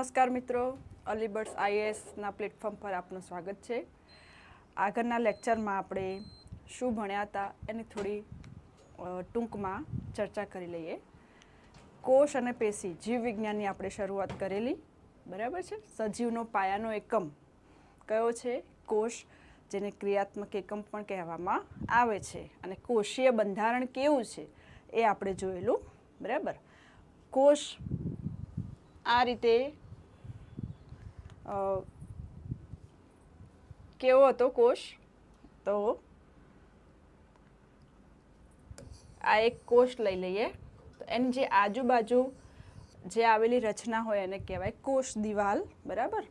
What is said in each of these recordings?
નમસ્કાર મિત્રો, અલીબર્ડ્સ આઈએએસના પ્લેટફોર્મ પર આપનું સ્વાગત છે. આગળના લેક્ચરમાં આપણે શું ભણ્યા હતા એની થોડી ટૂંકમાં ચર્ચા કરી લઈએ. કોષ અને પેશી જીવવિજ્ઞાનની આપણે શરૂઆત કરેલી, બરાબર છે. સજીવનો પાયાનો એકમ કયો છે? કોષ, જેને ક્રિયાત્મક એકમ પણ કહેવામાં આવે છે. અને કોષીય બંધારણ કેવું છે એ આપણે જોયેલું, બરાબર. કોષ આ રીતે કેવો હતો કોષ? તો આ એક કોષ લઈ લઈએ તો એની જે આજુબાજુ જે આવેલી રચના હોય એને કહેવાય કોષ દિવાલ, બરાબર.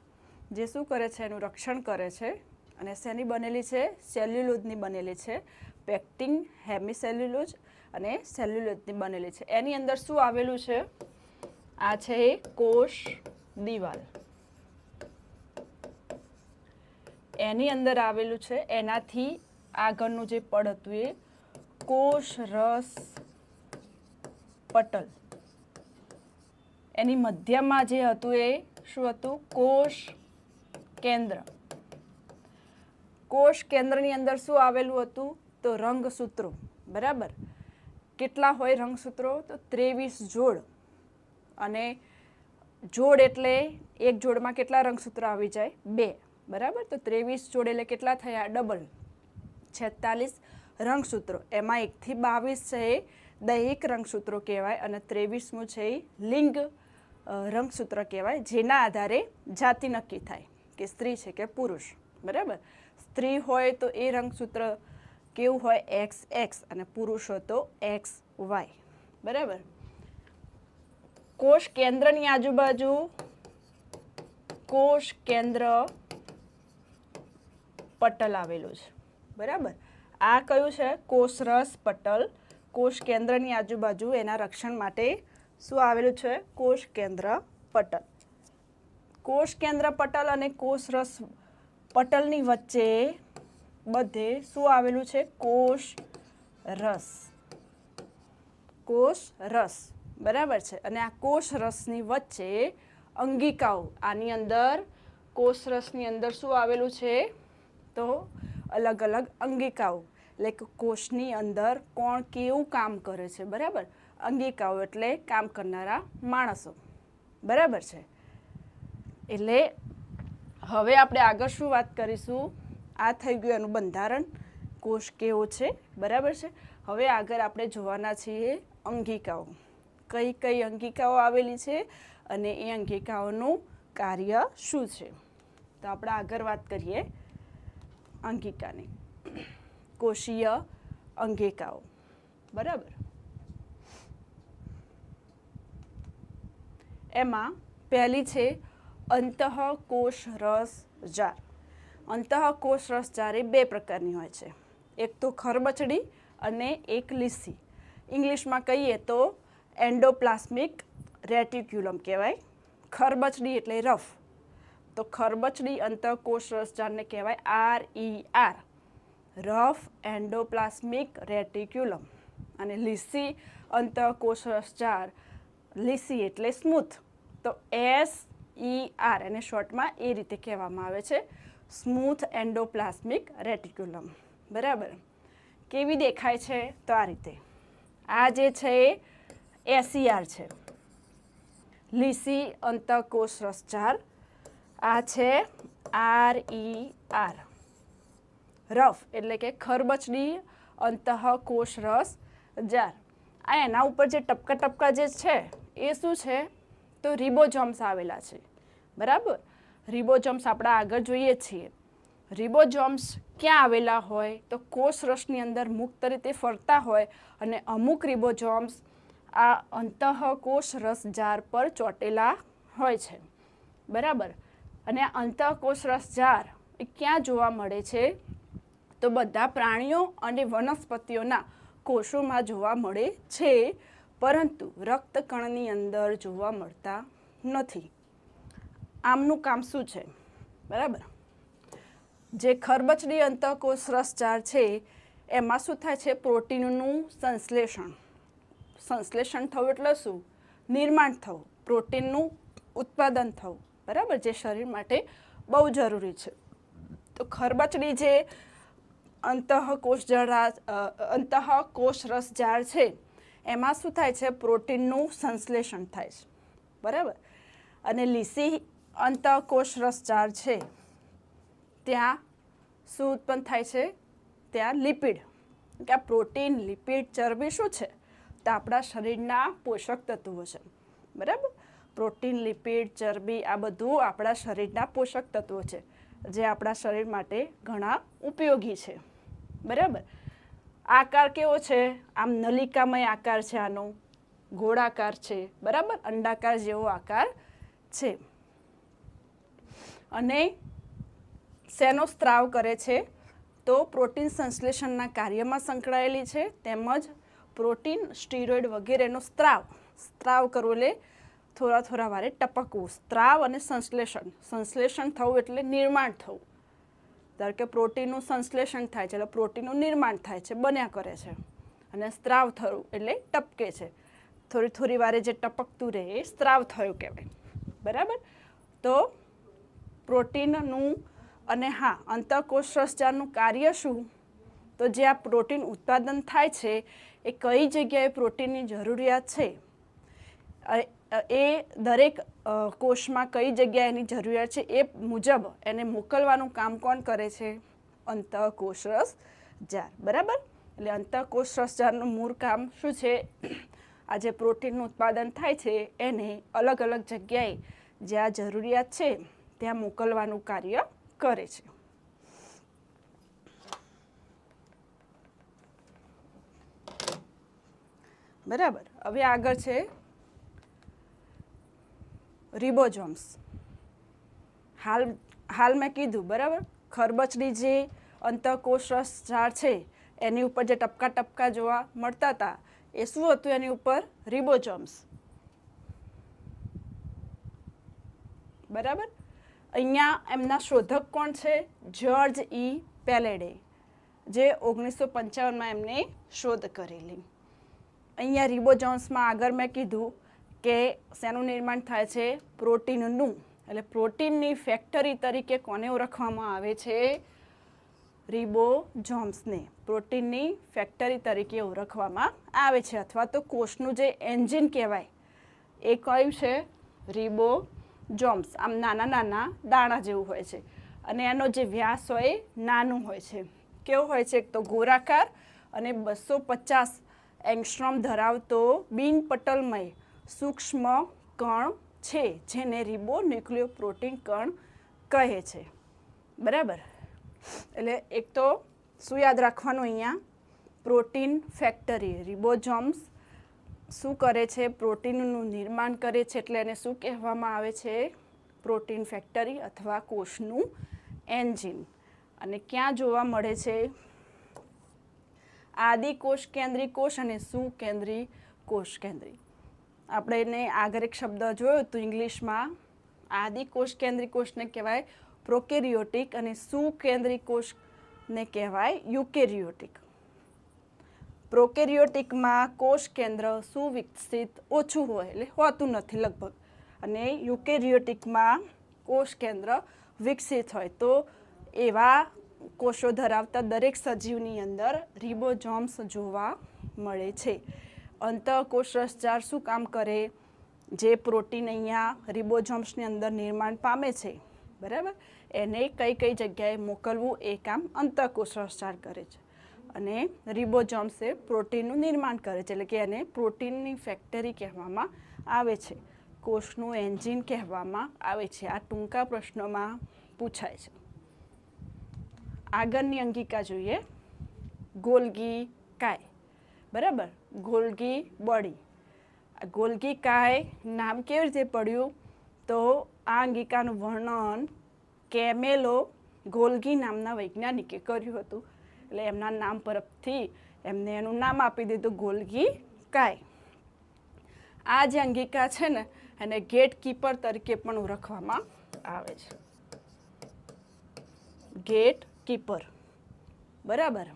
જે શું કરે છે? એનું રક્ષણ કરે છે. અને શેની બનેલી છે? સેલ્યુલોઝની બનેલી છે. પેક્ટિન, હેમિસેલ્યુલોઝ અને સેલ્યુલોઝની બનેલી છે. એની અંદર શું આવેલું છે? આ છે એ કોષ દિવાલ. એની અંદર આવેલું છે. એનાથી આગળનું જે પડ હતું એ કોષરસ પટલ. એની મધ્યમાં જે હતું એ શું હતું? કોષ કેન્દ્ર. કોષ કેન્દ્રની અંદર શું આવેલું હતું? તો રંગસૂત્રો, બરાબર. કેટલા હોય રંગસૂત્રો? તો 23 જોડ. અને જોડ એટલે એક જોડમાં કેટલા રંગસૂત્રો આવી જાય? 2, બરાબર. તો 23 જોડ એટલે કેટલા થયા? ડબલ 46 રંગસૂત્રો. એમાં 1 થી 22 છે એ દૈહિક રંગસૂત્રો કહેવાય અને 23મું છે એ લિંગ રંગસૂત્ર કહેવાય, જેના આધારે જાતિ નક્કી થાય કે સ્ત્રી છે કે પુરુષ, બરાબર. સ્ત્રી હોય તો એ રંગસૂત્ર કેવું હોય? XX અને પુરુષ હોય તો XY, બરાબર. કોષ કેન્દ્રની આજુબાજુ કોષ કેન્દ્ર પટલ આવેલું છે, બરાબર. આ કયું છે? કોષરસ પટલ. કોષ કેન્દ્રની આજુબાજુ એના રક્ષણ માટે શું આવેલું છે? કોષ કેન્દ્ર પટલ. કોષ કેન્દ્ર પટલ અને કોષરસ પટલની વચ્ચે બધે શું આવેલું છે? કોષ રસ. કોષ રસ, બરાબર છે. અને આ કોષ રસની વચ્ચે અંગિકાઓ. આની અંદર કોષરસની અંદર શું આવેલું છે? તો અલગ અલગ અંગિકાઓ. એટલે કે કોષની અંદર કોણ કેવું કામ કરે છે, બરાબર. અંગિકાઓ એટલે કામ કરનારા માણસો, બરાબર છે. એટલે હવે આપણે આગળ શું વાત કરીશું? આ થઈ ગયું એનું બંધારણ, કોષ કેવો છે, બરાબર છે. હવે આગળ આપણે જોવાના છીએ અંગિકાઓ. કઈ કઈ અંગિકાઓ આવેલી છે અને એ અંગિકાઓનું કાર્ય શું છે. તો આપણે આગળ વાત કરીએ અંગિકાની. કોષીય અંગિકાઓ, બરાબર. એમાં પહેલી છે અંતઃકોષરસજાળ. અંતઃકોષરસજાળ એ 2 પ્રકારની હોય છે. એક તો ખરબચડી અને એક લીસી. ઇંગ્લિશમાં કહીએ તો એન્ડોપ્લાસ્મિક રેટિક્યુલમ કહેવાય. ખરબચડી એટલે રફ, તો ખરબચડી અંતઃકોષરસજાળને કહેવાય RER, રફ એન્ડોપ્લાસ્મિક રેટિક્યુલમ. અને લીસી અંતઃકોષરસજાળ, લીસી એટલે સ્મૂથ, તો SER, એને શોર્ટમાં એ રીતે કહેવામાં આવે છે, સ્મૂથ એન્ડોપ્લાસ્મિક રેટિક્યુલમ, બરાબર. કેવી દેખાય છે? તો આ રીતે. આ જે છે એ SER છે, લીસી અંતઃકોષરસજાળ. આ છે RER, રફ એટલે કે ખરબચડી અંતઃકોષરસજાળ. આ એના ઉપર જે ટપકા ટપકા જે છે એ શું છે? તો રિબોઝોમ્સ આવેલા છે, બરાબર. રિબોઝોમ્સ આપણે આગળ જોઈએ છીએ. રિબોઝોમ્સ ક્યાં આવેલા હોય? તો કોષરસની અંદર મુક્ત રીતે ફરતા હોય અને અમુક રિબોઝોમ્સ આ અંતઃકોષરસજાળ પર ચોંટેલા હોય છે, બરાબર. અને આ અંતઃકોષરસજાળ એ ક્યાં જોવા મળે છે? તો બધા પ્રાણીઓ અને વનસ્પતિઓના કોષોમાં જોવા મળે છે, પરંતુ રક્તકણની અંદર જોવા મળતા નથી. આમનું કામ શું છે? બરાબર. જે ખરબચડી અંતઃકોષરસજાળ છે એમાં શું થાય છે? પ્રોટીનનું સંશ્લેષણ. સંશ્લેષણ થવું એટલે શું? નિર્માણ થવું. પ્રોટીનનું ઉત્પાદન થવું, બરાબર, જે શરીર માટે બહુ જરૂરી છે. તો ખરબચડી જે અંતઃકોષરસ જાળ છે એમાં શું થાય છે, પ્રોટીનનું સંશ્લેષણ થાય છે, બરાબર. અને લીસી અંતઃકોષરસ જાળ છે ત્યાં શું ઉત્પન્ન થાય છે, ત્યાં લિપિડ, કે આ પ્રોટીન, લિપિડ, ચરબી શું છે, તો આપણા શરીરના પોષક તત્વો છે, બરાબર. પ્રોટીન, લિપિડ, ચરબી આ બધું આપણા શરીરના પોષક તત્વો છે જે આપણા શરીર માટે ઘણા ઉપયોગી છે, બરાબર. આકાર કેવો છે, આમ નલિકામય આકાર છે, આનો ગોળાકાર છે, બરાબર, અંડાકાર જેવો આકાર છે. અને શેનો સ્ત્રાવ કરે છે, તો પ્રોટીન સંશ્લેષણના કાર્યમાં સંકળાયેલી છે, તેમજ પ્રોટીન, સ્ટીરોઇડ વગેરેનો સ્ત્રાવ કરવો એટલે થોડા વારે ટપકવું. સ્ત્રાવ અને સંશ્લેષણ થવું એટલે નિર્માણ થવું. ધારો કે પ્રોટીનનું સંશ્લેષણ થાય છે એટલે પ્રોટીનનું નિર્માણ થાય છે, બન્યા કરે છે. અને સ્ત્રાવ થવું એટલે ટપકે છે, થોડી વારે જે ટપકતું રહે એ સ્ત્રાવ થયું કહેવાય, બરાબર. તો પ્રોટીનનું અને હા, અંતઃકોષરસજાળનું કાર્ય શું, તો જે આ પ્રોટીન ઉત્પાદન થાય છે એ કઈ જગ્યાએ પ્રોટીનની જરૂરિયાત છે, એ દરેક કોષમાં કઈ જગ્યાએ એની જરૂરિયાત છે એ મુજબ એને મોકલવાનું કામ કોણ કરે છે, અંતઃકોષરસ જાળ, બરાબર. એટલે અંતઃકોષરસ જાળનું મૂળ કામ શું છે, આ જે પ્રોટીનનું ઉત્પાદન થાય છે એને અલગ અલગ જગ્યાએ જ્યાં જરૂરિયાત છે ત્યાં મોકલવાનું કાર્ય કરે છે. બરાબર. હવે આગળ છે રિબોઝોમ્સ. હાલ મેં કીધું, બરાબર, ખરબચડી જે અંતઃકોષરસ જાળ છે એની ઉપર જે ટપકા જોવા મળતા હતા એ શું હતું, એની ઉપર રિબોઝોમ્સ, બરાબર. અહીંયા એમના શોધક કોણ છે, જ્યોર્જ ઈ પેલેડે, જે 1955માં એમને શોધ કરેલી. અહીંયા રિબોઝોમ્સમાં આગળ મેં કીધું કે શેનું નિર્માણ થાય છે, પ્રોટીનનું. એટલે પ્રોટીનની ફેક્ટરી તરીકે કોને ઓળખવામાં આવે છે, રિબોઝોમ્સને પ્રોટીનની ફેક્ટરી તરીકે ઓળખવામાં આવે છે, અથવા તો કોષનું જે એન્જિન કહેવાય એ કયું છે, રિબોઝોમ્સ. આમ નાના દાણા જેવું હોય છે અને એનો જે વ્યાસ હોય એ નાનું હોય છે. કેવો હોય છે, એક તો ગોળાકાર અને 250 એંગસ્ટ્રોમ ધરાવતો બિનપટલમય સૂક્ષ્મ કણ છે જેને રિબોન્યુક્લિયોપ્રોટીન કણ કહે છે, બરાબર. એટલે એક તો શું યાદ રાખવાનું, અહીંયા પ્રોટીન ફેક્ટરી, રિબોઝોમ્સ શું કરે છે, પ્રોટીનનું નિર્માણ કરે છે, એટલે એને શું કહેવામાં આવે છે, પ્રોટીન ફેક્ટરી અથવા કોષનું એન્જિન. અને ક્યાં જોવા મળે છે, આદિકોષ કેન્દ્રી કોષ અને સુકેન્દ્રી કોષ કેન્દ્રી. આપણે એને આગળ એક શબ્દ જોયો હતું ઇંગ્લિશમાં, આદિકોષ કેન્દ્રી કોષને કહેવાય પ્રોકેરિયોટિક અને સુકેન્દ્રી કોષને કહેવાય યુકેરિયોટિક. પ્રોકેરિયોટિકમાં કોષ કેન્દ્ર સુવિકસિત ઓછું હોય એટલે હોતું નથી લગભગ, અને યુકેરિયોટિકમાં કોષ કેન્દ્ર વિકસિત હોય. તો એવા કોષો ધરાવતા દરેક સજીવની અંદર રિબોઝોમ્સ જોવા મળે છે. અંતઃકોષરસ જાળ શું કામ કરે, જે પ્રોટીન અહીંયા રિબોઝોમ્સની અંદર નિર્માણ પામે છે, બરાબર, એને કઈ જગ્યાએ મોકલવું એ કામ અંતઃકોષરસ જાળ કરે છે. અને રિબોઝોમ્સ એ પ્રોટીનનું નિર્માણ કરે છે, એટલે કે એને પ્રોટીનની ફેક્ટરી કહેવામાં આવે છે, કોષનું એન્જિન કહેવામાં આવે છે. આ ટૂંકા પ્રશ્નોમાં પૂછાય છે. આગળની અંગિકા જોઈએ, ગોલ્ગી કાય, બરાબર, ગોલ્ગી બોડી. ગોલ્ગી કાય નામ કેવી રીતે પડ્યું, તો આ અંગિકાનું વર્ણન કેમેલો ગોલ્ગી નામના વૈજ્ઞાનિકે કર્યું હતું, એટલે એમના નામ પરથી એમને એનું નામ આપી દીધું ગોલ્ગી કાય. આ જે અંગિકા છે ને એને ગેટ કીપર તરીકે પણ ઓળખવામાં આવે છે, ગેટ કીપર, બરાબર.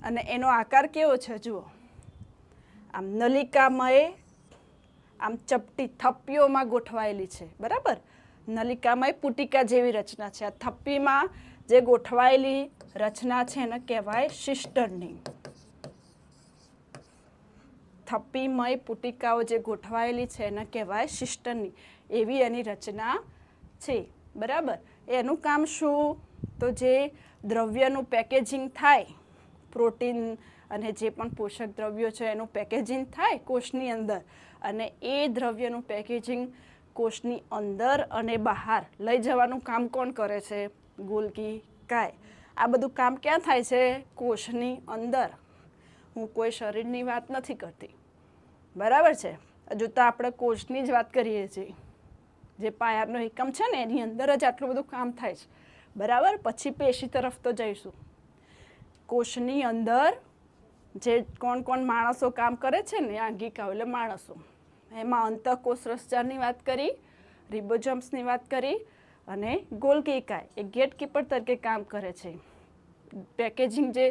અને એનો આકાર કેવો છે, જુઓ, આમ નલિકામય આમ ચપટી થપ્પીઓમાં ગોઠવાયેલી છે, બરાબર. નલિકામાં પુટિકા જેવી રચના છે. આ થપ્પીમાં જે ગોઠવાયેલી રચના છે એને કહેવાય સિસ્ટર્ની. થપ્પીમય પુટિકાઓ જે ગોઠવાયેલી છે એને કહેવાય સિસ્ટર્ની. એવી એની રચના છે, બરાબર. એનું કામ શું? તો જે દ્રવ્યનું પેકેજિંગ થાય, પ્રોટીન અને જે પણ પોષક દ્રવ્યો છે એનું પેકેજિંગ થાય કોષની અંદર, અને એ દ્રવ્યનું પેકેજિંગ કોષની અંદર અને બહાર લઈ જવાનું કામ કોણ કરે છે? ગોલ્ગી કાય. આ બધું કામ ક્યાં થાય છે? કોષની અંદર. હું કોઈ શરીરની વાત નથી કરતી, બરાબર છે. હજુ તો આપણે કોષની જ વાત કરીએ છીએ. જે પાયાનો એકમ છે ને એની અંદર જ આટલું બધું કામ થાય છે, બરાબર. પછી પેશી તરફ તો જઈશું. કોષની અંદર જે કોણ માણસો કામ કરે છે ને, અંગિકાઓ એટલે માણસો. એમાં અંતઃકોષ રસજાળની વાત કરી, રિબોઝોમ્સની વાત કરી, અને ગોલ્ગી કાય એ ગેટકીપર તરીકે કામ કરે છે. પેકેજિંગ જે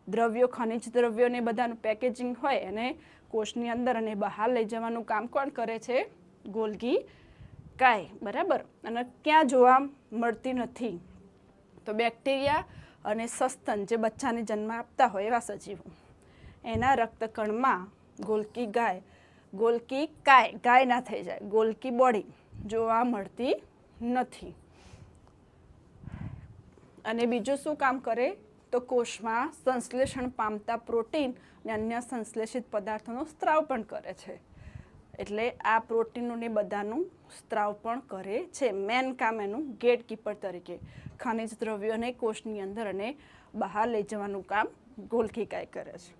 દ્રવ્યો, ખનિજ દ્રવ્યોને બધાનું પેકેજિંગ હોય એને કોષની અંદર અને બહાર લઈ જવાનું કામ કોણ કરે છે? ગોલ્ગી કાય, બરાબર. અને ક્યાં જોવા મળતી નથી? તો બેક્ટેરિયા અને સસ્તન જે બચ્ચાને જન્મ આપતા હોય એવા સજીવો, એના રક્તકણમાં ગોલ્ગી કાય, ગાય ના થઈ જાય, ગોલ્ગી બોડી જોવા મળતી નથી. અને બીજું શું કામ કરે? તો કોષમાં સંશ્લેષણ પામતા પ્રોટીન અને અન્ય સંશ્લેષિત પદાર્થોનો સ્ત્રાવ પણ કરે છે. એટલે આ પ્રોટીનોને બધાનું સ્ત્રાવ પણ કરે છે. મેન કામ એનું ગેટકીપર તરીકે ખનિજ દ્રવ્યોને કોષની અંદર અને બહાર લઈ જવાનું કામ ગોલ્ગી કાય કરે છે.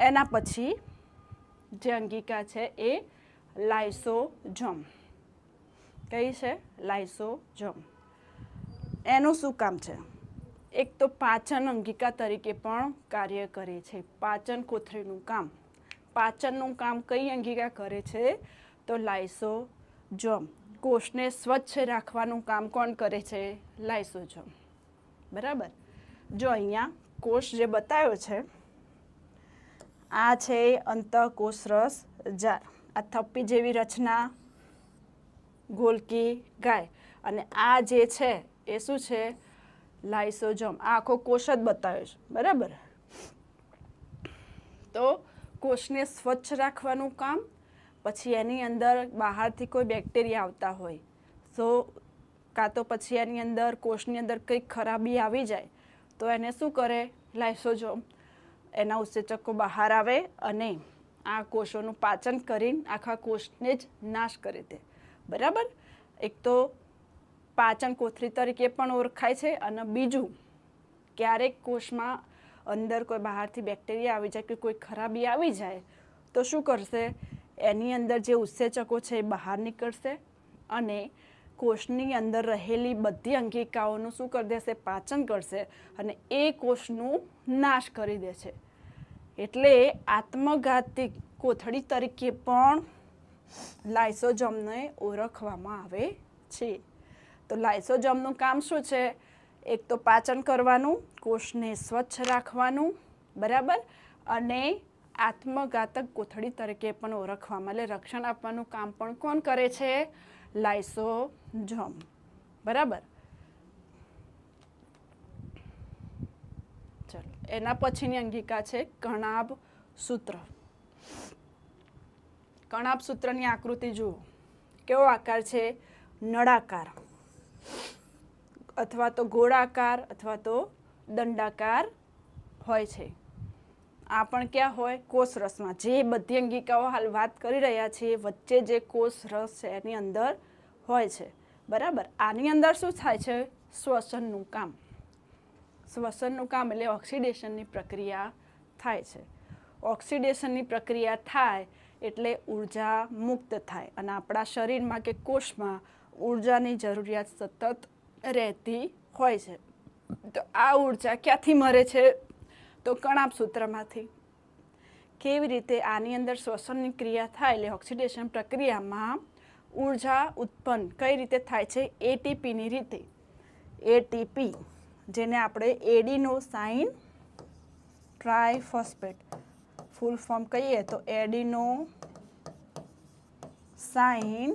એના પછી જે અંગિકા છે એ લાઇસોઝોમ. કઈ છે? લાઇસોઝોમ. એનું શું કામ છે? એક તો પાચન અંગિકા તરીકે પણ કાર્ય કરે છે. પાચન કોથળીનું કામ. પાચનનું કામ કઈ અંગિકા કરે છે? તો લાઇસોઝોમ. કોષને સ્વચ્છ રાખવાનું કામ કોણ કરે છે? લાઇસોઝોમ, બરાબર. જો અહીંયા કોષ જે બતાવ્યો છે આ છે અંતઃકોષ રસ જાળ. આ થપ્પી જેવી રચના, ગોલ્ગી કાય. અને આ જે છે એ શું છે? લાઇસોઝોમ. આ આખો કોષ જ બતાવ્યો છે, બરાબર. તો કોષને સ્વચ્છ રાખવાનું કામ, પછી એની અંદર બહારથી કોઈ બેક્ટેરિયા આવતા હોય તો કાં તો પછી એની અંદર કોષની અંદર કંઈક ખરાબી આવી જાય તો એને શું કરે? લાઇસોઝોમ એના ઉત્સેચકો બહાર આવે અને આ કોષોનું પાચન કરીને આખા કોષને જ નાશ કરી દે, બરાબર. એક તો પાચન કોથળી તરીકે પણ ઓળખાય છે, અને બીજું ક્યારેક કોષમાં અંદર કોઈ બહારથી બેક્ટેરિયા આવી જાય કે કોઈ ખરાબી આવી જાય તો શું કરશે? એની અંદર જે ઉત્સેચકો છે એ બહાર નીકળશે અને કોષની અંદર રહેલી બધી અંગિકાઓનું શું કરી દેશે? પાચન કરશે અને એ કોષનું નાશ કરી દે છે. એટલે આત્મઘાતી કોથળી તરીકે પણ લાઇસોઝોમને ઓળખવામાં આવે છે. તો લાઇસોઝોમનું કામ શું છે? એક તો પાચન કરવાનું, કોષને સ્વચ્છ રાખવાનું, બરાબર, અને આત્મઘાતક કોથળી તરીકે પણ ઓળખવામાં, એટલે રક્ષણ આપવાનું કામ પણ કોણ કરે છે? લાઇસોઝોમ, બરાબર. ચલો, એના પછીની અંગિકા છે કણાભ સૂત્ર. કણાભ સૂત્રની આકૃતિ જુઓ. કેવો આકાર છે? નળાકાર અથવા તો ગોળાકાર અથવા તો દંડાકાર હોય છે. આ પણ ક્યાં હોય? કોષ રસમાં. જે બધી અંગિકાઓ હાલ વાત કરી રહ્યા છીએ વચ્ચે જે કોષ રસ છે એની અંદર હોય છે, બરાબર. આની અંદર શું થાય છે? શ્વસનનું કામ. શ્વસનનું કામ એટલે ઓક્સિડેશનની પ્રક્રિયા થાય છે. ઓક્સિડેશનની પ્રક્રિયા થાય એટલે ઉર્જા મુક્ત થાય અને આપણા શરીરમાં કે કોષમાં ઉર્જાની જરૂરિયાત સતત રહેતી હોય છે. તો આ ઉર્જા ક્યાંથી મળે છે? તો કણાભ સૂત્રમાંથી. કેવી રીતે? આની અંદર શ્વસનની ક્રિયા થાય એટલે ઓક્સિડેશન પ્રક્રિયામાં ઉર્જા ઉત્પન્ન કઈ રીતે થાય છે? એટીપીની રીતે. એટીપી જેને આપણે એડિનોસાઇન ટ્રાયફોસ્ફેટ ફૂલ ફોર્મ કહીએ તો એડિનો સાઇન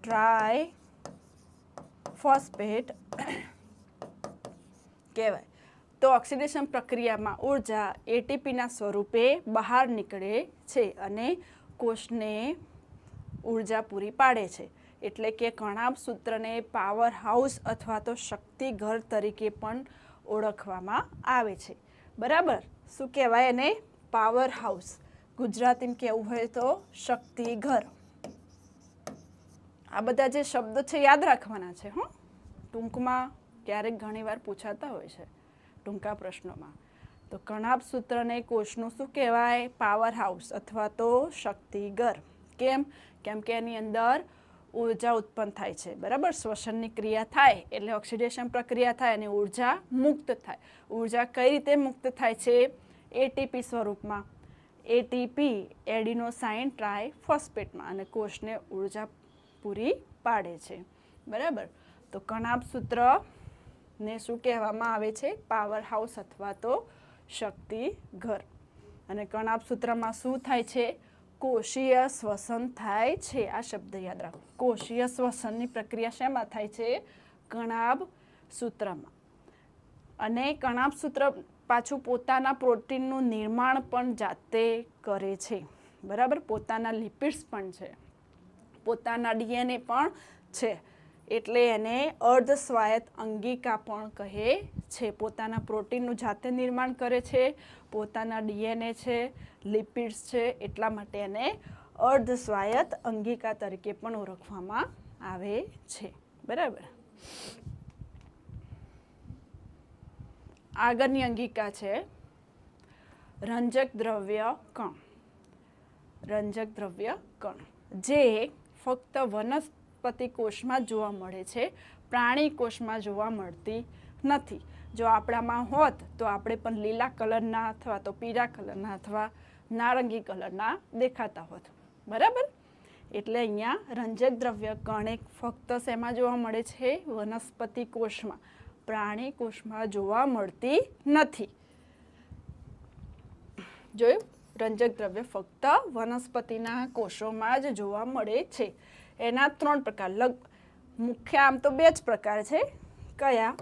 ટ્રાય ફોસ્ફેટ કહેવાય. તો ઓક્સિડેશન પ્રક્રિયામાં ઉર્જા એટીપીના સ્વરૂપે બહાર નીકળે છે અને કોષને ઉર્જા પૂરી પાડે છે. એટલે કે કણાભ સૂત્રને પાવર હાઉસ અથવા તો શક્તિઘર તરીકે પણ ઓળખવામાં આવે છે. બરાબર, શું કહેવાય એને? Power house. ગુજરાતીમાં કહેવું હોય તો શક્તિઘર. આ બધા જે શબ્દો છે યાદ રાખવાના છે. ટૂંકમાં ક્યારેક ઘણીવાર પૂછાતા હોય છે ટૂંકા પ્રશ્નોમાં. તો કણાભ સૂત્રને કોષનું શું કહેવાય? પાવર હાઉસ અથવા તો શક્તિઘર. કેમ? કેમ કે એની અંદર ઉર્જા ઉત્પન્ન થાય છે. બરાબર, શ્વસનની ક્રિયા થાય એટલે ઓક્સિડેશન પ્રક્રિયા થાય અને ઉર્જા મુક્ત થાય. ઉર્જા કઈ રીતે મુક્ત થાય છે? એટીપી સ્વરૂપમાં. એટીપી એડિનોસાઇન ટ્રાયફોસ્ફેટમાં, અને કોષને ઉર્જા પૂરી પાડે છે. બરાબર, તો કણાભ સૂત્રને શું કહેવામાં આવે છે? પાવર હાઉસ અથવા તો શક્તિઘર. અને કણાભ સૂત્રમાં શું થાય છે? કોષીય શ્વસન થાય છે. આ શબ્દ યાદ રાખો. કોષીય શ્વસનની પ્રક્રિયા શેમાં થાય છે? કણાભ સૂત્રમાં. અને કણાભ સૂત્ર પાછું પોતાના પ્રોટીનનું નિર્માણ પણ જાતે કરે છે. બરાબર, પોતાના લિપિડ્સ પણ છે, પોતાના ડીએનએ પણ છે. એટલે એને અર્ધ સ્વાયત્ત અંગિકા પણ કહે છે. પોતાના પ્રોટીનનું જાતે નિર્માણ કરે છે, પોતાના ડીએનએ છે, લિપિડ્સ છે, એટલા માટે એને અર્ધ સ્વાયત્ત અંગિકા તરીકે પણ ઓળખવામાં આવે છે. બરાબર, આગળની અંગિકા છે રંજક દ્રવ્ય કણ. રંજક દ્રવ્ય કણ જે ફક્ત વનસ્પતિ કોષમાં જોવા મળે છે, પ્રાણી કોષમાં જોવા મળતી નથી. જો આપણામાં હોત તો આપણે પણ લીલા કલરના અથવા તો પીળા કલરના અથવા નારંગી કલરના દેખાતા હોત. બરાબર, એટલે અહીંયા રંજક દ્રવ્ય કણ એક ફક્ત શેમાં જોવા મળે છે? વનસ્પતિ કોષમાં. પ્રાણી કોષમાં જોવા મળતી નથી. જોયું? રંજક દ્રવ્ય ફક્ત વનસ્પતિના કોષોમાં જ જોવા મળે છે. એના 3 પ્રકાર. મુખ્ય આમ તો 2 જ પ્રકાર છે. કયા?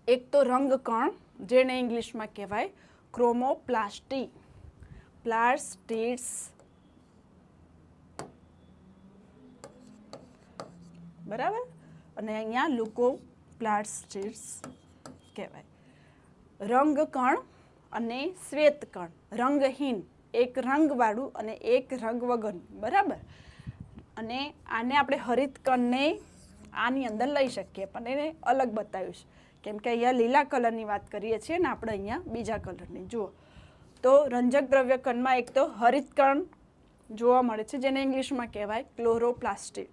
એક તો રંગકણ, જેને ઇંગ્લિશમાં કહેવાય ક્રોમોપ્લાસ્ટી. પ્લાસ્ટિડ્સ. બરાબર, અને અહીંયા લ્યુકોપ્લાસ્ટિડ્સ કહેવાય. રંગકણ અને શ્વેતકણ. રંગહીન, એક રંગવાળું અને એક રંગ વગરનું. બરાબર, અને આને આપણે હરિતકણને આની અંદર લઈ શકીએ, પણ એને અલગ બતાવ્યું છે. કેમ કે અહીંયા લીલા કલરની વાત કરીએ છીએ ને આપણે અહીંયા બીજા કલરની. જુઓ, તો રંજક દ્રવ્ય કણમાં એક તો હરિતકણ જોવા મળે છે, જેને ઇંગ્લિશમાં કહેવાય ક્લોરોપ્લાસ્ટિડ.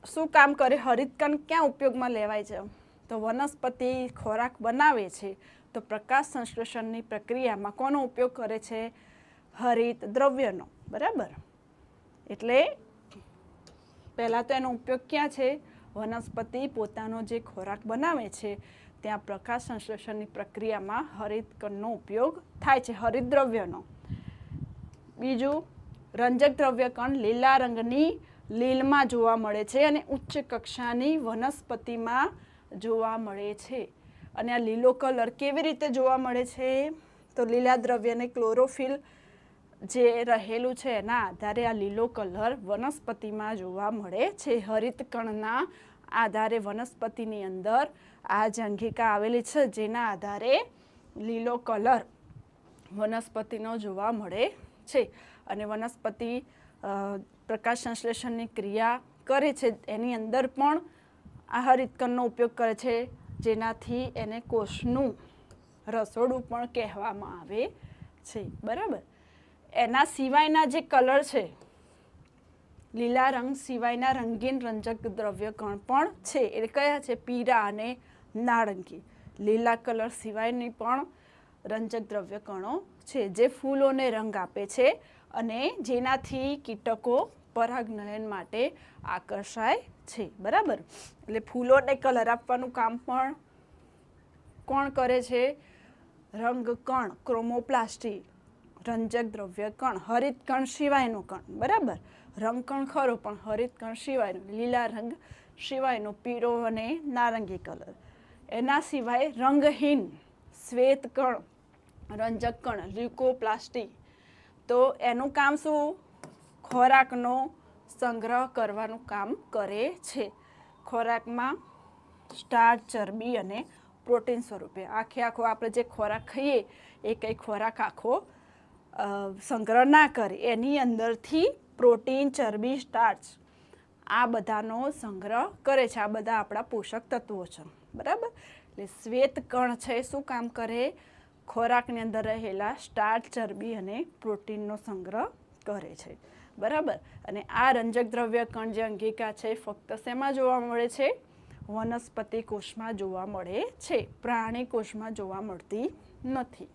શું કામ કરે હરિતકણ? ક્યાં ઉપયોગમાં લેવાય છે? તો વનસ્પતિ ખોરાક બનાવે છે તો પ્રકાશ સંશ્લેષણની પ્રક્રિયામાં કોનો ઉપયોગ કરે છે? હરિત દ્રવ્યનો. બરાબર, એટલે પહેલાં તો એનો ઉપયોગ ક્યાં છે? વનસ્પતિ પોતાનો જે ખોરાક બનાવે છે ત્યાં પ્રકાશ સંશ્લેષણની પ્રક્રિયામાં હરિતકણનો ઉપયોગ થાય છે, હરિતદ્રવ્યનો. બીજું, રંજક દ્રવ્ય કણ લીલા રંગની લીલમાં જોવા મળે છે અને ઉચ્ચ કક્ષાની વનસ્પતિમાં જોવા મળે છે. અને આ લીલો કલર કેવી રીતે જોવા મળે છે? તો લીલા દ્રવ્યને ક્લોરોફિલ જે રહેલું છે એના આધારે આ લીલો કલર વનસ્પતિમાં જોવા મળે છે. હરિતકણના આધારે વનસ્પતિની અંદર આ જ અંગિકા આવેલી છે, જેના આધારે લીલો કલર વનસ્પતિનો જોવા મળે છે. અને વનસ્પતિ પ્રકાશ સંશ્લેષણની ક્રિયા કરે છે, એની અંદર પણ આ હરિતકણનો ઉપયોગ કરે છે, જેનાથી એને કોષનું રસોડું પણ કહેવામાં આવે છે. બરાબર, એના સિવાયના જે કલર છે, લીલા રંગ સિવાયના રંગીન રંજક દ્રવ્ય કણ પણ છે. એ કયા છે? પીળા અને નારંગી. લીલા કલર સિવાયની પણ રંજક દ્રવ્ય કણો છે, જે ફૂલોને રંગ આપે છે અને જેનાથી કીટકો પરાગનયન માટે આકર્ષાય છે. બરાબર, એટલે ફૂલોને કલર આપવાનું કામ પણ કોણ કરે છે? રંગકણ ક્રોમોપ્લાસ્ટી, રંજક દ્રવ્ય કણ, હરિત કણ સિવાયનો કણ, બરાબર. રંગકણ ખરો પણ હરિત કણ સિવાયનો, લીલા રંગ સિવાયનો, પીળો અને નારંગી કલર. એના સિવાય રંગહીન શ્વેત કણ, રંજક કણ, લ્યુકોપ્લાસ્ટી. તો એનું કામ શું? ખોરાકનો સંગ્રહ કરવાનું કામ કરે છે. ખોરાકમાં સ્ટાર્ચ, ચરબી અને પ્રોટીન સ્વરૂપે આખો આપણે જે ખોરાક ખાઈએ એ કંઈ ખોરાક આખો સંગ્રહ ના કરે, એની અંદરથી પ્રોટીન, ચરબી, સ્ટાર્ચ આ બધાનો સંગ્રહ કરે છે. આ બધા આપણા પોષક તત્વો છે, બરાબર. એટલે શ્વેત કણ છે શું કામ કરે? ખોરાકની અંદર રહેલા સ્ટાર્ચ, ચરબી અને પ્રોટીનનો સંગ્રહ કરે છે, બરાબર. અને આ રંજક દ્રવ્ય કણ જે અંગિકા છે ફક્ત શેમાં જોવા મળે છે? વનસ્પતિ કોષમાં જોવા મળે છે, પ્રાણી કોષમાં જોવા મળતી નથી.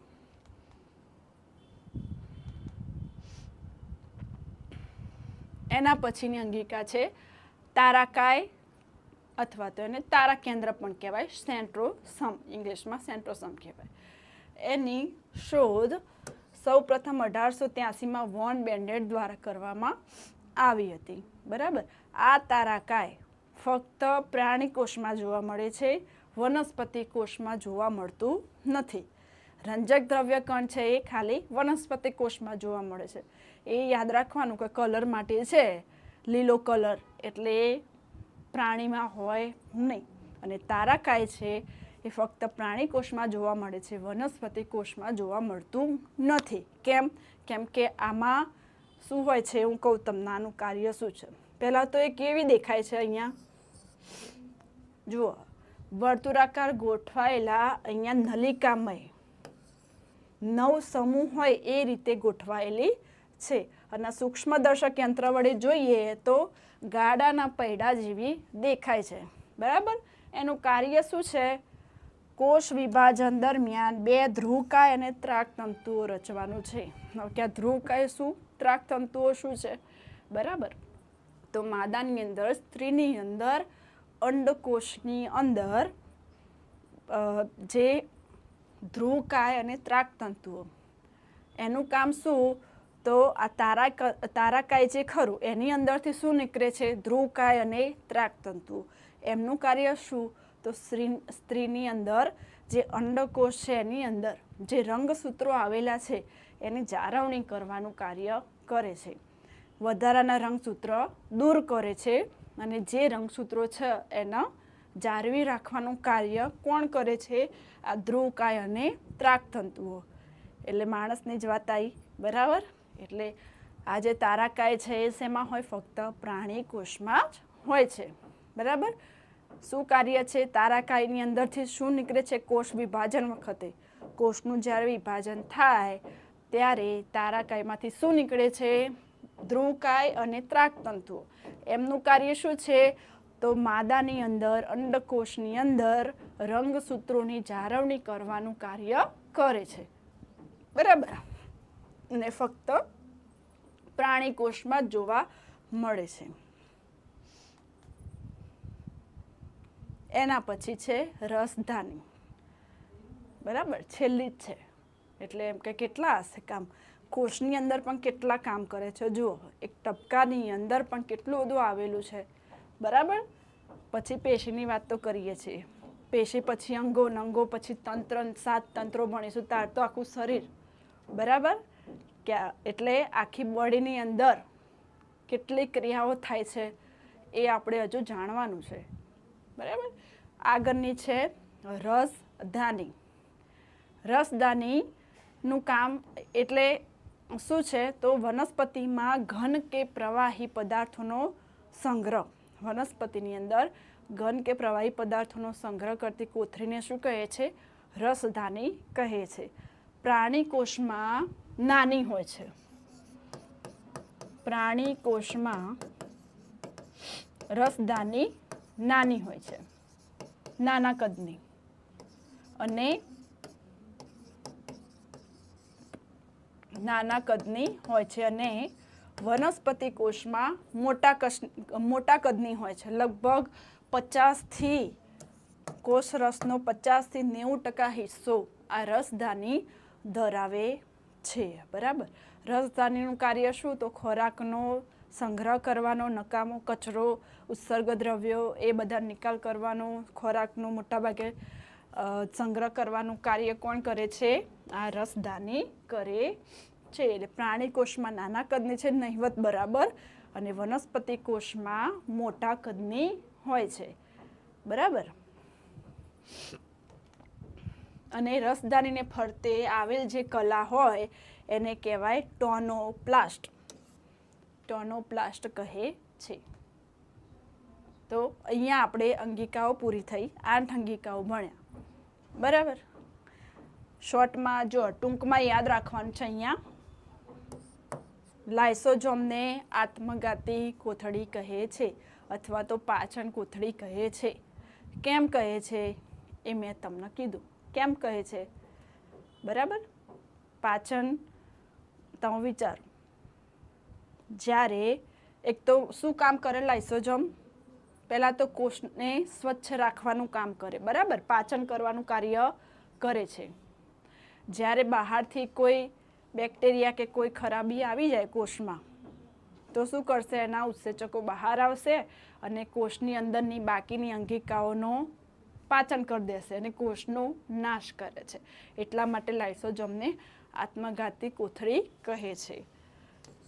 એના પછીની અંગિકા છે તારાકાય, અથવા તો એને તારા કેન્દ્ર પણ કહેવાય, સેન્ટ્રોસમ, ઇંગ્લિશમાં સેન્ટ્રોસમ કહેવાય. એની શોધ સૌપ્રથમ 1883માં વોન બેન્ડેટ દ્વારા કરવામાં આવી હતી, બરાબર. આ તારાકાય ફક્ત પ્રાણી કોષમાં જોવા મળે છે, વનસ્પતિ કોષમાં જોવા મળતું નથી. રંજક દ્રવ્ય કણ છે એ ખાલી વનસ્પતિ કોષમાં જોવા મળે છે. એ યાદ રાખવાનું કે કલર માટે છે, લીલો કલર એટલે એ પ્રાણીમાં હોય નહીં. અને તારાકાય છે એ ફક્ત પ્રાણી કોષમાં જોવા મળે છે, વનસ્પતિ કોષમાં જોવા મળતું નથી. કેમ કે આમાં શું હોય છે હું કહું તમને, આનું કાર્ય શું છે. પહેલાં તો એ કેવી દેખાય છે? અહીંયા જુઓ, વર્તુળાકાર ગોઠવાયેલા અહીંયા નલિકામય 9 સમૂહ હોય એ રીતે ગોઠવાયેલી છે. અને સૂક્ષ્મદર્શક યંત્ર વડે જોઈએ તો ગાડાના પૈડા જેવી દેખાય છે, બરાબર. એનું કાર્ય શું છે? કોષ વિભાજન દરમિયાન 2 ધ્રુવકાય અને ત્રાકતંતુઓ રચવાનું છે. હવે કે ધ્રુવકાય શું, ત્રાકતંતુઓ શું છે, બરાબર. તો માદાની અંદર, સ્ત્રીની અંદર, અંડકોષની અંદર જે ધ્રુવકાય અને ત્રાકતંતુઓ, એનું કામ શું? તો આ તારાકાય જે ખરું એની અંદરથી શું નીકળે છે? ધ્રુવકાય અને ત્રાકતંતુઓ. એમનું કાર્ય શું? તો સ્ત્રીની અંદર જે અંડકોષ છે એની અંદર જે રંગસૂત્રો આવેલા છે એની જાળવણી કરવાનું કાર્ય કરે છે, વધારાના રંગસૂત્ર દૂર કરે છે. અને જે રંગસૂત્રો છે એના જાળવી રાખવાનું કાર્ય કોણ કરે છે? આ ધ્રુવકાય અને ત્રાકતંતુઓ. એટલે માણસની જ વાત આવી, બરાબર. એટલે આ જે તારાકાય છે એ શેમાં હોય? ફક્ત પ્રાણી કોષમાં જ હોય છે, બરાબર. શું કાર્ય છે? તારાકાયની અંદરથી શું નીકળે છે? કોષ વિભાજન વખતે, કોષનું જ્યારે વિભાજન થાય ત્યારે તારાકાયમાંથી શું નીકળે છે? ધ્રુવકાય અને ત્રાકતંતુઓ. એમનું કાર્ય શું છે? તો માદાની અંદર, અંડકોષની અંદર રંગસૂત્રોની જાળવણી કરવાનું કાર્ય કરે છે, બરાબર. ને ફક્ત પ્રાણી કોષમાં જ જોવા મળે છે. એના પછી છે રસધાની, બરાબર, છેલ્લી જ છે. એટલે એમ કે કેટલા હશે કામ? કોષની અંદર પણ કેટલા કામ કરે છે જુઓ. એક ટપકાની અંદર પણ કેટલું બધું આવેલું છે, બરાબર. પછી પેશીની વાત તો કરીએ છીએ, પેશી પછી અંગો, અંગો પછી તંત્ર, 7 તંત્રો ભણીશું તાર તો આખું શરીર, બરાબર. એટલે આખી બોડીની અંદર કેટલી ક્રિયાઓ થાય છે એ આપણે હજુ જાણવાનું છે, બરાબર. આગળની છે રસધાની. રસધાનીનું કામ એટલે શું છે? તો વનસ્પતિમાં ઘન કે પ્રવાહી પદાર્થોનો સંગ્રહ, વનસ્પતિની અંદર ઘન કે પ્રવાહી પદાર્થોનો સંગ્રહ કરતી કોથળીને શું કહે છે? રસધાની કહે છે. પ્રાણી કોષમાં નાની હોય છે, પ્રાણી કોષમાં રસધાની નાની હોય છે, નાના કદની. અને નાના કદની હોય છે. અને વનસ્પતિ કોષમાં મોટા કદની હોય છે. લગભગ 50 થી કોષ રસનો 50 થી 90% હિસ્સો આ રસધાની ધરાવે છે, બરાબર. રસધાનીનું કાર્ય શું? તો ખોરાકનો સંગ્રહ કરવાનો, નકામો કચરો, ઉત્સર્ગ દ્રવ્યો એ બધા નિકાલ કરવાનો, ખોરાકનો મોટાભાગે સંગ્રહ કરવાનું કાર્ય કોણ કરે છે? આ રસધાની કરે છે. એટલે પ્રાણી કોષમાં નાના કદની છે, નહિવત બરાબર, અને વનસ્પતિ કોષમાં મોટા કદની હોય છે, બરાબર. અને રસધાનીને ફરતે આવેલ જે કલા હોય એને કહેવાય ટોનોપ્લાસ્ટ. ટોનોપ્લાસ્ટ કહે છે. તો અહીંયા આપણે અંગિકાઓ પૂરી થઈ, 8 અંગિકાઓ ભણ્યા, બરાબર. શોર્ટમાં જો ટૂંકમાં યાદ રાખવાનું છે, અહીંયા લાઇસોઝોમને આત્મઘાતી કોથળી કહે છે અથવા તો પાચન કોથળી કહે છે. કેમ કહે છે એ મેં તમને કીધું. કેમ કહે છે? બરાબર. પાચન તમે વિચારો, જ્યારે એક તો શું કામ કરે લાઇસોઝોમ? પહેલાં તો કોષને સ્વચ્છ રાખવાનું કામ કરે, બરાબર. પાચન કરવાનું કાર્ય કરે છે. જ્યારે બહારથી કોઈ બેક્ટેરિયા કે કોઈ ખરાબી આવી જાય કોષમાં તો શું કરશે? એના ઉત્સેચકો બહાર આવશે અને કોષની અંદરની બાકીની અંગિકાઓનો પાચન કરી દેશે અને કોષનો નાશ કરે છે. એટલા માટે લાઇસોઝોમને આત્મઘાતી કોથળી કહે છે.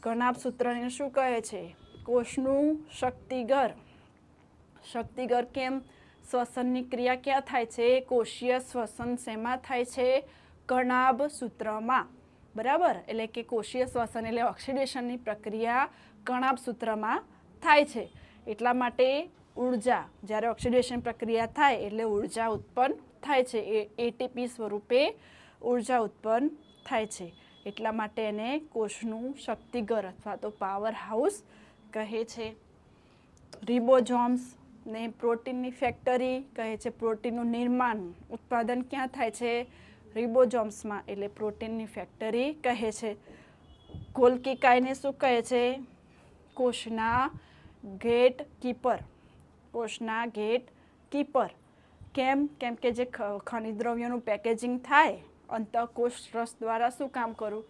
ઘણાપ સૂત્રને શું કહે છે? કોષનું શક્તિઘર. શક્તિઘર કેમ? શ્વસનની ક્રિયા ક્યાં થાય છે? કોષીય શ્વસન શેમાં થાય છે? કણાભ સૂત્રમાં, બરાબર. એટલે કે કોષીય શ્વસન એટલે ઓક્સિડેશનની પ્રક્રિયા કણાભ સૂત્રમાં થાય છે. એટલા માટે ઉર્જા, જ્યારે ઓક્સિડેશન પ્રક્રિયા થાય એટલે ઉર્જા ઉત્પન્ન થાય છે, એટીપી સ્વરૂપે ઉર્જા ઉત્પન્ન થાય છે. એટલા માટે એને કોષનું શક્તિઘર અથવા તો પાવર હાઉસ કહે છે. રિબોઝોમ્સ ને પ્રોટીનની ફેક્ટરી કહે છે. પ્રોટીનનું નિર્માણ, ઉત્પાદન ક્યાં થાય છે? રિબોઝોમ્સમાં, એટલે પ્રોટીનની ફેક્ટરી કહે છે. ગોલ્ગી કાયને શું કહે છે? કોષના ગેટ કીપર. કોષના ગેટ કીપર. કેમ? કેમ કે જે ખનિજ દ્રવ્યોનું પેકેજિંગ થાય અંતઃકોષ રસ દ્વારા શું કામ કરવું?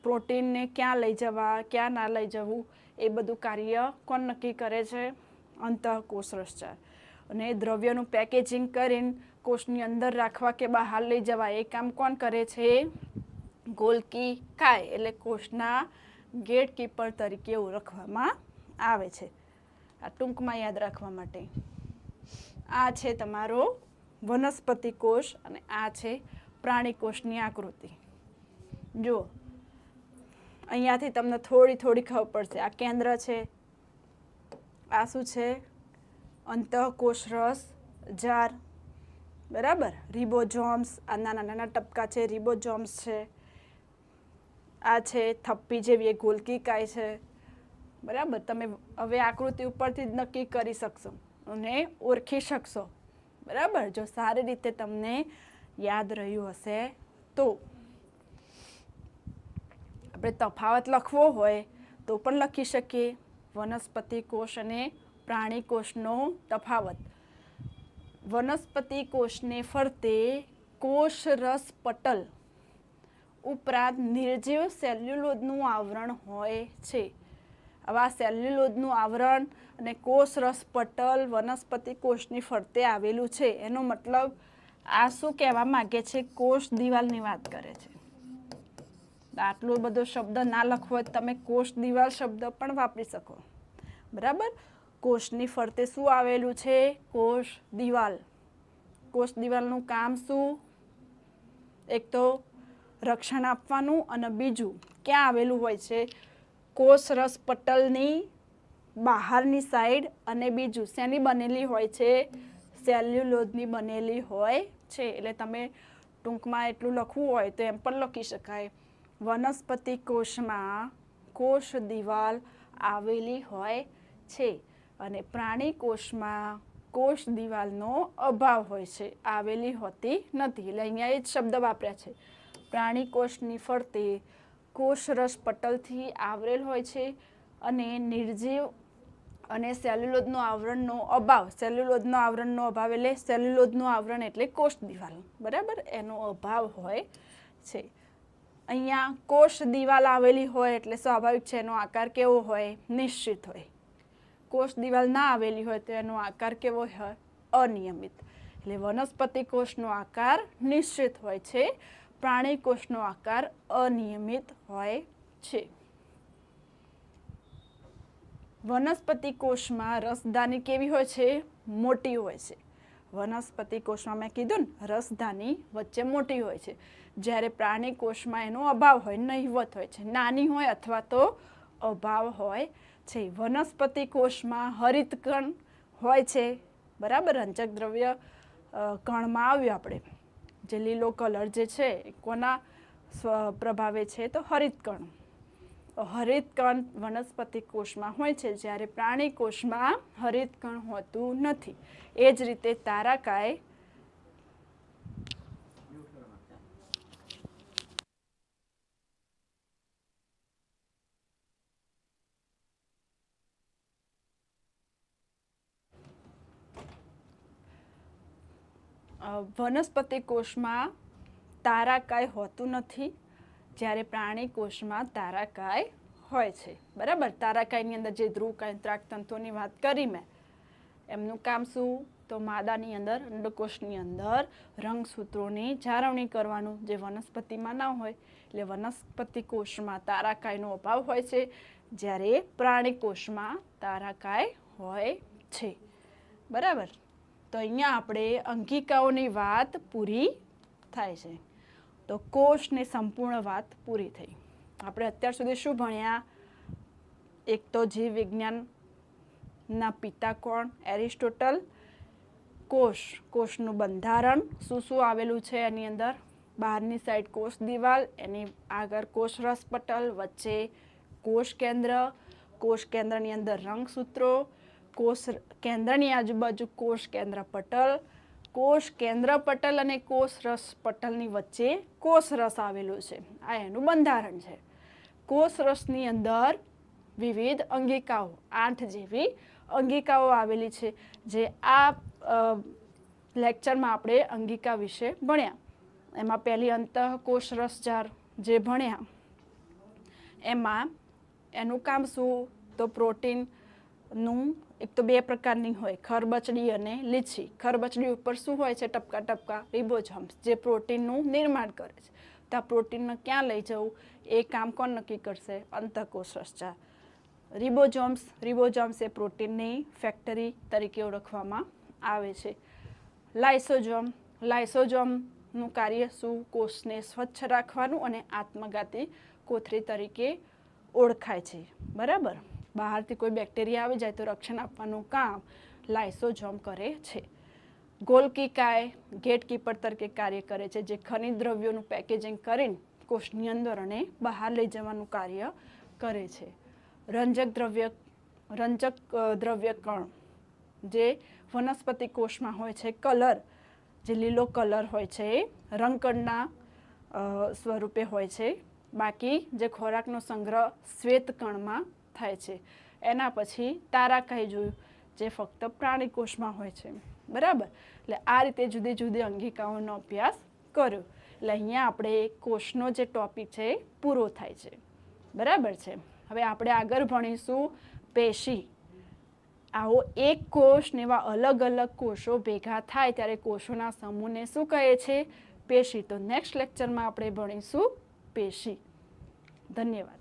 પ્રોટીનને ક્યાં લઈ જવા, ક્યાં ના લઈ જવું, એ બધું કાર્ય કોણ નક્કી કરે છે? અંતઃકોષ રસચાર. અને દ્રવ્યનું પેકેજિંગ કરીને કોષની અંદર રાખવા કે બહાર લઈ જવા એ કામ કોણ કરે છે? ગોલ્ગી કાય. એટલે કોષના ગેટ કીપર તરીકે ઓળખવામાં આવે છે. આ ટૂંકમાં યાદ રાખવા માટે. આ છે તમારો વનસ્પતિ કોષ અને આ છે પ્રાણી કોષની આકૃતિ. જુઓ, અહીંયાથી તમને થોડી ખબર પડશે. આ કેન્દ્ર છે, આ શું છે? અંતઃકોષ રસ જાર, બરાબર. રિબોઝોમ્સ, આ નાના ટપકા છે, રિબોઝોમ્સ છે. આ છે થપ્પી જેવી એક ગોલ્ગી કાય છે, બરાબર. તમે હવે આકૃતિ ઉપરથી જ નક્કી કરી શકશો અને ઓળખી શકશો, બરાબર. જો સારી રીતે તમને યાદ રહ્યું હશે તો. આપણે તફાવત લખવો હોય તો પણ લખી શકીએ. વનસ્પતિ કોષ અને પ્રાણી કોષનો તફાવત. વનસ્પતિ કોષને ફરતે કોષરસ પટલ ઉપરાંત નિર્જીવ સેલ્યુલોઝનું આવરણ હોય છે. આવા સેલ્યુલોઝનું આવરણ અને કોષરસ પટલ વનસ્પતિ કોષની ફરતે આવેલું છે. એનો મતલબ આ શું કહેવા માંગે છે? કોષ દિવાલની વાત કરે છે. આટલો બધો શબ્દ ના લખવો હોય તમે કોષ દિવાલ શબ્દ પણ વાપરી શકો, બરાબર. કોષની ફરતે શું આવેલું છે? કોષ દિવાલ. કોષ દિવાલનું કામ શું? એક તો રક્ષણ આપવાનું અને બીજું ક્યાં આવેલું હોય છે? કોષરસ પટલની બહારની સાઈડ, અને બીજું શેની બનેલી હોય છે? સેલ્યુલોઝની બનેલી હોય છે. એટલે તમે ટૂંકમાં એટલું લખવું હોય તો એમ પણ લખી શકાય, વનસ્પતિ કોષમાં કોષ દિવાલ આવેલી હોય છે અને પ્રાણી કોષમાં કોષ દિવાલનો અભાવ હોય છે, આવેલી હોતી નથી. એટલે અહીંયા એ જ શબ્દ વાપર્યા છે. પ્રાણી કોષની ફરતે કોષરસ પટલથી આવરેલ હોય છે અને નિર્જીવ અને સેલ્યુલોઝનો આવરણનો અભાવ, સેલ્યુલોઝનો આવરણનો અભાવ એટલે સેલ્યુલોઝનું આવરણ એટલે કોષ દિવાલ, બરાબર, એનો અભાવ હોય છે. અહીંયા કોષ દિવાલ આવેલી હોય એટલે સ્વાભાવિક છે એનો આકાર કેવો હોય? નિશ્ચિત હોય. કોષ દિવાલ ના આવેલી હોય તો એનો આકાર કેવો હોય? અનિયમિત. એટલે વનસ્પતિ કોષનો આકાર નિશ્ચિત હોય છે, પ્રાણી કોષનો આકાર અનિયમિત હોય છે. વનસ્પતિ કોષમાં રસધાની કેવી હોય છે? મોટી હોય છે. વનસ્પતિ કોષમાં મેં કીધું ને રસધાની વચ્ચે મોટી હોય છે, જ્યારે પ્રાણી કોષમાં એનો અભાવ હોય, નહિવત હોય છે, નાની હોય અથવા તો અભાવ હોય છે. વનસ્પતિ કોષમાં હરિતકણ હોય છે, બરાબર. રંજક દ્રવ્ય કણમાં આવ્યું આપણે, જે લીલો કલર જે છે એ કોના પ્રભાવે છે? તો હરિતકણ. હરિતકણ વનસ્પતિ કોષમાં હોય છે, જ્યારે પ્રાણી કોષમાં હરિતકણ હોતું નથી. એ જ રીતે તારાકાય વનસ્પતિ કોષમાં તારાકાય હોતું નથી, જ્યારે પ્રાણી કોષમાં તારાકાય હોય છે, બરાબર. તારાકાયની અંદર જે ધ્રુવકાય ત્રાકતંતુઓની વાત કરી મેં, એમનું કામ શું? તો માદાની અંદર, અંડકોષની અંદર રંગસૂત્રોની જાળવણી કરવાનું, જે વનસ્પતિમાં ના હોય. એટલે વનસ્પતિ કોષમાં તારાકાયનો અભાવ હોય છે, જ્યારે પ્રાણી કોષમાં તારાકાય હોય છે, બરાબર. તો અહીંયા આપણે અંગિકાઓની વાત પૂરી થાય છે. તો કોષની સંપૂર્ણ વાત પૂરી થઈ. આપણે અત્યાર સુધી શું ભણ્યા? એક તો જીવ વિજ્ઞાનના પિતા કોણ? એરિસ્ટોટલ. કોષનું બંધારણ શું શું આવેલું છે એની અંદર? બહારની સાઈડ કોષ દિવાલ, એની આગળ કોષરસ પટલ, વચ્ચે કોષ કેન્દ્ર, કોષ કેન્દ્રની અંદર રંગસૂત્રો, કોષ કેન્દ્રની આજુબાજુ કોષ કેન્દ્ર પટલ, કોષ કેન્દ્ર પટલ અને કોષરસ પટલની વચ્ચે કોષરસ આવેલું છે. આ એનું બંધારણ છે. કોષરસની અંદર વિવિધ અંગિકાઓ, 8 જેવી અંગિકાઓ આવેલી છે, જે આ લેક્ચરમાં આપણે અંગિકા વિશે ભણ્યા. એમાં પહેલી અંતઃકોષરસજાળ જે ભણ્યા, એમાં એનું કામ શું? તો પ્રોટીનનું એક તો 2 પ્રકારની હોય, ખરબચડી અને લીચી. ખરબચડી ઉપર શું હોય છે? ટપકા ટપકા રિબોઝોમ્સ, જે પ્રોટીનનું નિર્માણ કરે છે. તો આ પ્રોટીનને ક્યાં લઈ જવું એ કામ કોણ નક્કી કરશે? અંતઃકોષરસજાળ. રિબોઝોમ્સ એ પ્રોટીનની ફેક્ટરી તરીકે ઓળખવામાં આવે છે. લાઇસોઝોમનું કાર્ય શું? કોષને સ્વચ્છ રાખવાનું અને આત્મઘાતી કોથળી તરીકે ઓળખાય છે, બરાબર. બહારથી કોઈ બેક્ટેરિયા આવી જાય તો રક્ષણ આપવાનું કામ લાઇસોઝોમ કરે છે. ગોલ્ગીકાય ગેટકીપર તરીકે કાર્ય કરે છે, જે ખનિજ દ્રવ્યોનું પેકેજિંગ કરીને કોષની અંદર અને બહાર લઈ જવાનું કાર્ય કરે છે. રંજક દ્રવ્ય કણ જે વનસ્પતિ કોષમાં હોય છે, કલર, જે લીલો કલર હોય છે એ રંગકણના સ્વરૂપે હોય છે. બાકી જે ખોરાકનો સંગ્રહ શ્વેત કણમાં થાય છે. એના પછી તારાકાય જોયું, જે ફક્ત પ્રાણી કોષમાં હોય છે, બરાબર. એટલે આ રીતે જુદી જુદી અંગિકાઓનો અભ્યાસ કર્યો. એટલે અહીંયા આપણે કોષનો જે ટોપિક છે એ પૂરો થાય છે, બરાબર છે. હવે આપણે આગળ ભણીશું પેશી. આવો એક કોષ ને એવા અલગ અલગ કોષો ભેગા થાય ત્યારે કોષોના સમૂહને શું કહે છે? પેશી. તો નેક્સ્ટ લેક્ચરમાં આપણે ભણીશું પેશી. ધન્યવાદ.